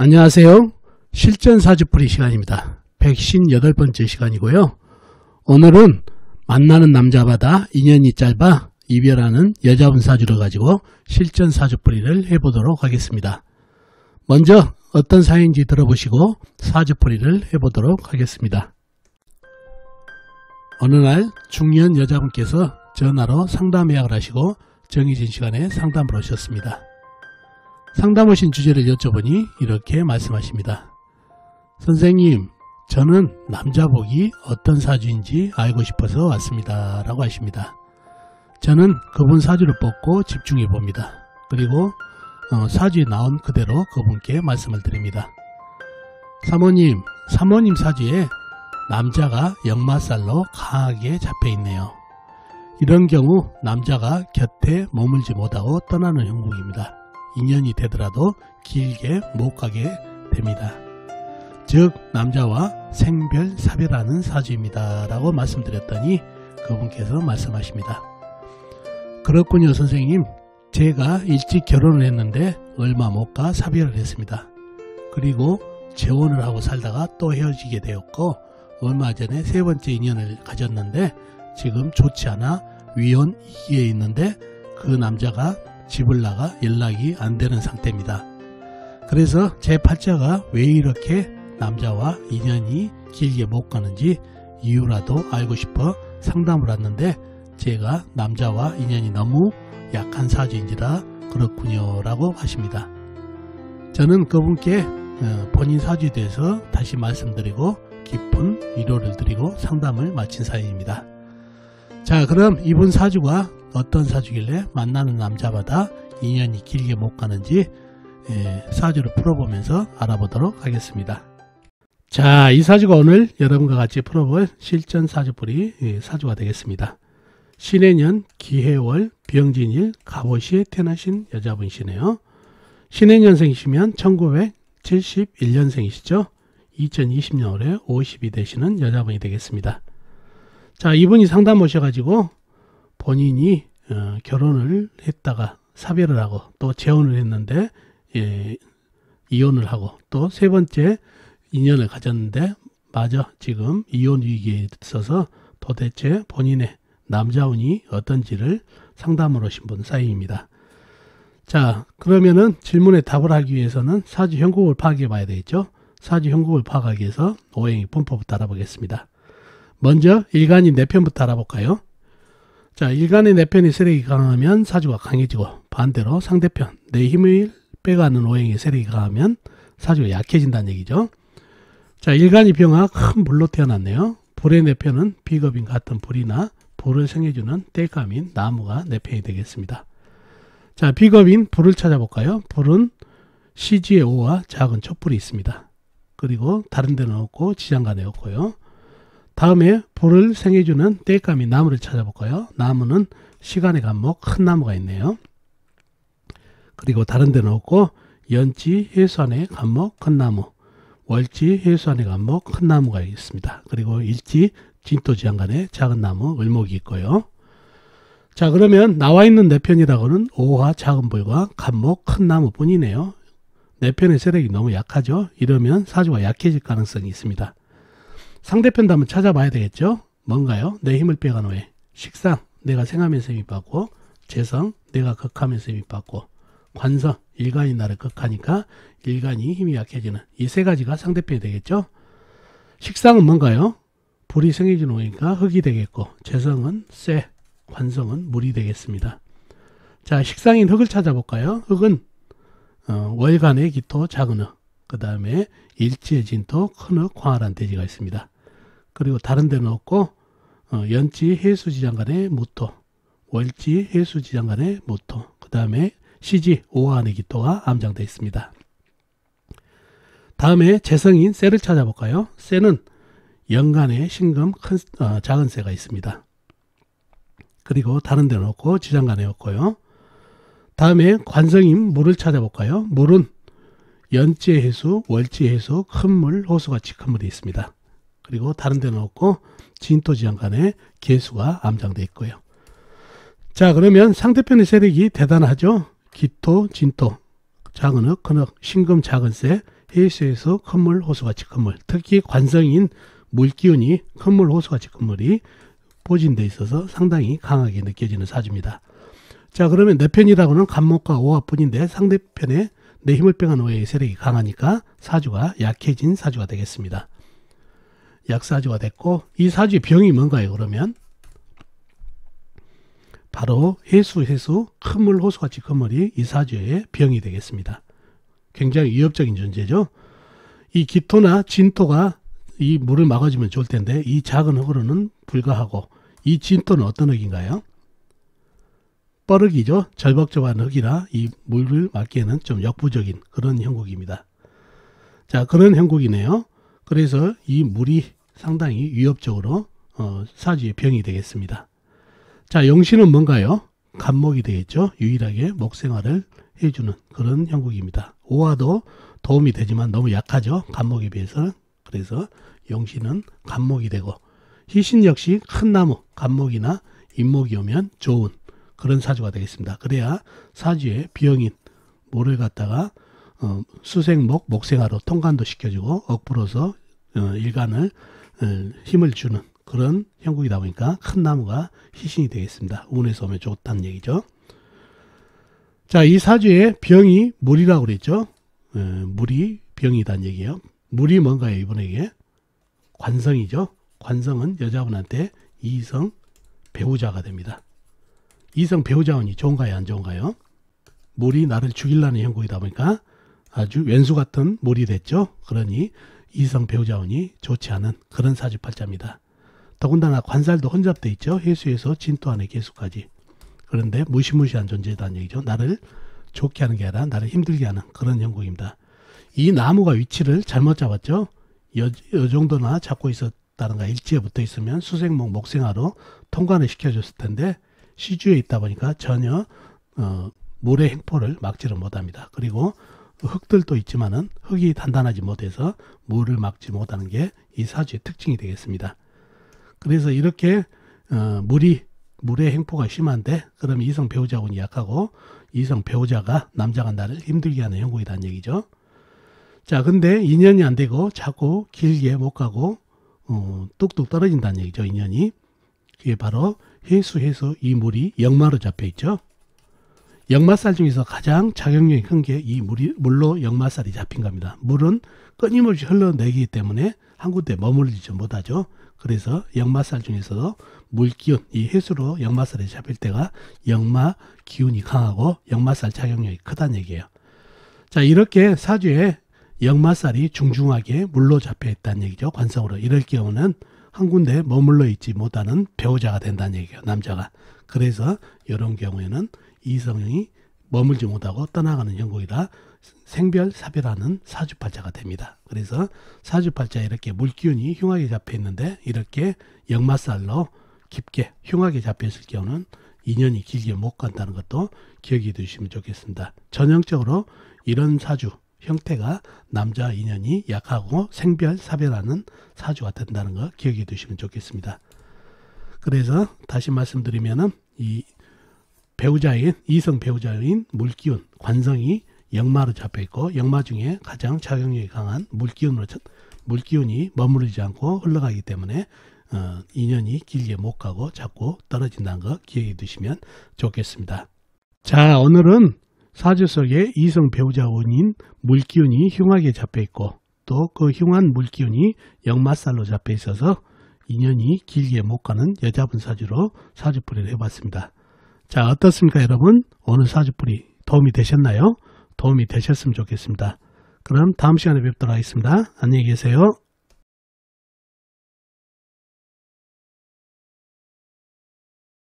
안녕하세요. 실전사주풀이 시간입니다. 158번째 시간이고요. 오늘은 만나는 남자마다 인연이 짧아 이별하는 여자분 사주를 가지고 실전사주풀이를 해보도록 하겠습니다. 먼저 어떤 사연인지 들어보시고 사주풀이를 해보도록 하겠습니다. 어느 날 중년 여자분께서 전화로 상담 예약을 하시고 정해진 시간에 상담을 오셨습니다. 상담 오신 주제를 여쭤보니 이렇게 말씀하십니다. 선생님, 저는 남자복이 어떤 사주인지 알고 싶어서 왔습니다. 라고 하십니다. 저는 그분 사주를 뽑고 집중해 봅니다. 그리고 사주에 나온 그대로 그분께 말씀을 드립니다. 사모님 사주에 남자가 역마살로 강하게 잡혀 있네요. 이런 경우 남자가 곁에 머물지 못하고 떠나는 형국입니다. 인연이 되더라도 길게 못 가게 됩니다. 즉 남자와 생별사별하는 사주입니다. 라고 말씀드렸더니 그분께서 말씀하십니다. 그렇군요 선생님. 제가 일찍 결혼을 했는데 얼마 못 가 사별을 했습니다. 그리고 재혼을 하고 살다가 또 헤어지게 되었고 얼마 전에 세 번째 인연을 가졌는데 지금 좋지 않아 위혼 2기에 있는데 그 남자가 집을 나가 연락이 안 되는 상태입니다. 그래서 제 팔자가 왜 이렇게 남자와 인연이 길게 못 가는지 이유라도 알고 싶어 상담을 왔는데 제가 남자와 인연이 너무 약한 사주인지라 그렇군요 라고 하십니다. 저는 그분께 본인 사주에 대해서 다시 말씀드리고 깊은 위로를 드리고 상담을 마친 사연입니다. 자, 그럼 이분 사주가 어떤 사주길래 만나는 남자마다 인연이 길게 못 가는지 사주를 풀어보면서 알아보도록 하겠습니다. 자, 이 사주가 오늘 여러분과 같이 풀어볼 실전 사주풀이 사주가 되겠습니다. 신해년 기해월 병진일 갑오시에 태어나신 여자분이시네요. 신해년생이시면 1971년생이시죠. 2020년 올해 50이 되시는 여자분이 되겠습니다. 자, 이분이 상담 오셔가지고 본인이 결혼을 했다가 사별을 하고 또 재혼을 했는데 이혼을 하고 또 세 번째 인연을 가졌는데 마저 지금 이혼 위기에 있어서 도대체 본인의 남자운이 어떤지를 상담을 오신 분 사이입니다. 자, 그러면은 질문에 답을 하기 위해서는 사주 형국을 파악해 봐야 되겠죠. 사주 형국을 파악하기 위해서 오행의 분포부터 알아보겠습니다. 먼저 일간이 내편부터 알아볼까요? 자, 일간의 내편이 세력이 강하면 사주가 강해지고 반대로 상대편 내 힘을 빼가는 오행의 세력이 강하면 사주가 약해진다는 얘기죠. 자, 일간이 병화 큰 불로 태어났네요. 불의 내편은 비겁인 같은 불이나 불을 생해주는 땔감인 나무가 내편이 되겠습니다. 자, 비겁인 불을 찾아볼까요? 불은 시지의 오와 작은 촛불이 있습니다. 그리고 다른 데는 없고 지장간에 없고요. 다음에 불을 생해주는 땔감인 나무를 찾아볼까요? 나무는 시간의 간목 큰 나무가 있네요. 그리고 다른 데는 없고 연지 해수안의 간목 큰 나무, 월지 해수안의 간목 큰 나무가 있습니다. 그리고 일지 진토지장간에 작은 나무 을목이 있고요. 자, 그러면 나와 있는 내편이라고는 오화 작은 불과 간목 큰 나무 뿐이네요. 내편의 세력이 너무 약하죠. 이러면 사주가 약해질 가능성이 있습니다. 상대편도 한번 찾아봐야 되겠죠. 뭔가요? 내 힘을 빼간 오행. 식상, 내가 생하면서 힘이 받고, 재성, 내가 극하면서 힘이 받고, 관성, 일간이 나를 극하니까 일간이 힘이 약해지는 이 세 가지가 상대편이 되겠죠. 식상은 뭔가요? 불이 생해지는 오행이니까 흙이 되겠고, 재성은 쇠, 관성은 물이 되겠습니다. 자, 식상인 흙을 찾아볼까요? 흙은 월간의 기토 작은 흙, 그 다음에 일지의 진토 큰 흙 광활한 대지가 있습니다. 그리고 다른 데는 없고 연지 해수지장간의 무토, 월지 해수지장간의 무토, 그 다음에 시지 오화안의 기토가 암장되어 있습니다. 다음에 재성인 쇠를 찾아볼까요? 쇠는 연간에 신금 작은 쇠가 있습니다. 그리고 다른 데는 없고 지장간에 없고요. 다음에 관성인 물을 찾아볼까요? 물은 연지의 해수, 월지의 해수, 큰 물, 호수같이 큰 물이 있습니다. 그리고 다른 데는 없고 진토지장간에 개수가 암장되어 있고요. 자, 그러면 상대편의 세력이 대단하죠. 기토, 진토, 작은 흙, 큰 흙, 신금, 작은 쇠, 해수에서 큰물, 호수같이 큰물, 특히 관성인 물기운이 큰물, 호수같이 큰물이 보진돼 있어서 상당히 강하게 느껴지는 사주입니다. 자, 그러면 내 편이라고는 간목과 오화뿐인데 상대편에 내 힘을 빼간 오해의 세력이 강하니까 사주가 약해진 사주가 되겠습니다. 약사주가 됐고, 이 사주의 병이 뭔가요? 그러면 바로 해수, 큰물, 호수같이 큰물이 이 사주의 병이 되겠습니다. 굉장히 위협적인 존재죠. 이 기토나 진토가 이 물을 막아주면 좋을 텐데 이 작은 흙으로는 불가하고, 이 진토는 어떤 흙인가요? 뻐르기죠. 절벅절벅한 흙이라 이 물을 막기에는 좀 역부족인 그런 형국입니다. 자, 그런 형국이네요. 그래서 이 물이 상당히 위협적으로 사주의 병이 되겠습니다. 자, 용신은 뭔가요? 간목이 되겠죠. 유일하게 목생활을 해주는 그런 형국입니다. 오화도 도움이 되지만 너무 약하죠. 간목에 비해서는. 그래서 용신은 간목이 되고, 희신 역시 큰 나무, 간목이나 인목이 오면 좋은 그런 사주가 되겠습니다. 그래야 사주의 병인 물을 갖다가 수생목, 목생화로 통관도 시켜주고 억부로서 일간을 힘을 주는 그런 형국이다 보니까 큰 나무가 희신이 되겠습니다. 운에서 오면 좋다는 얘기죠. 자, 이 사주의 병이 물이라고 그랬죠. 물이 병이다는 얘기예요. 물이 뭔가요? 이분에게 관성이죠. 관성은 여자분한테 이성 배우자가 됩니다. 이성 배우자운이 좋은가요? 안 좋은가요? 물이 나를 죽이려는 형국이다 보니까 아주 왼수 같은 물이 됐죠. 그러니 이성 배우자운이 좋지 않은 그런 사주팔자입니다. 더군다나 관살도 혼잡돼 있죠. 해수에서 진토 안에 개수까지. 그런데 무시무시한 존재다는 얘기죠. 나를 좋게 하는 게 아니라 나를 힘들게 하는 그런 형국입니다. 이 나무가 위치를 잘못 잡았죠. 요 정도나 잡고 있었다는가 일지에 붙어 있으면 수생목, 목생화로 통관을 시켜줬을 텐데 시주에 있다 보니까 전혀 물의 행포를 막지를 못합니다. 그리고 흙들도 있지만은 흙이 단단하지 못해서 물을 막지 못하는 게 이 사주의 특징이 되겠습니다. 그래서 이렇게 물의 행포가 심한데, 그럼 이성 배우자운이 약하고 이성 배우자가 남자가 나를 힘들게 하는 형국이라는 얘기죠. 자, 근데 인연이 안 되고 자꾸 길게 못 가고 뚝뚝 떨어진다는 얘기죠. 인연이. 그게 바로 해수 이 물이 역마로 잡혀 있죠. 역마살 중에서 가장 작용력이 큰 게 이 물로 역마살이 잡힌 겁니다. 물은 끊임없이 흘러내리기 때문에 한 군데 머물리지 못하죠. 그래서 역마살 중에서도 물기운, 이 해수로 역마살이 잡힐 때가 역마 기운이 강하고 역마살 작용력이 크다는 얘기예요. 자, 이렇게 사주에 역마살이 중중하게 물로 잡혀 있다는 얘기죠. 관성으로. 이럴 경우는 한 군데 머물러 있지 못하는 배우자가 된다는 얘기예요. 남자가. 그래서 이런 경우에는 이성이 머물지 못하고 떠나가는 형국이라 생별사별하는 사주팔자가 됩니다. 그래서 사주팔자에 이렇게 물기운이 흉하게 잡혀 있는데 이렇게 역마살로 깊게 흉하게 잡혀 있을 경우는 인연이 길게 못 간다는 것도 기억해 두시면 좋겠습니다. 전형적으로 이런 사주 형태가 남자 인연이 약하고 생별사별하는 사주가 된다는 거 기억해 두시면 좋겠습니다. 그래서 다시 말씀드리면은 이 배우자인 이성 배우자인 물기운 관성이 역마로 잡혀 있고, 역마 중에 가장 작용력이 강한 물기운이 머무르지 않고 흘러가기 때문에 인연이 길게 못 가고 자꾸 떨어진다는 거 기억해 두시면 좋겠습니다. 자, 오늘은 사주 속에 이성 배우자운인 물기운이 흉하게 잡혀 있고, 또 그 흉한 물기운이 역마살로 잡혀 있어서 인연이 길게 못 가는 여자분 사주로 사주풀이를 해봤습니다. 자, 어떻습니까 여러분? 오늘 사주풀이 도움이 되셨나요? 도움이 되셨으면 좋겠습니다. 그럼 다음 시간에 뵙도록 하겠습니다. 안녕히 계세요.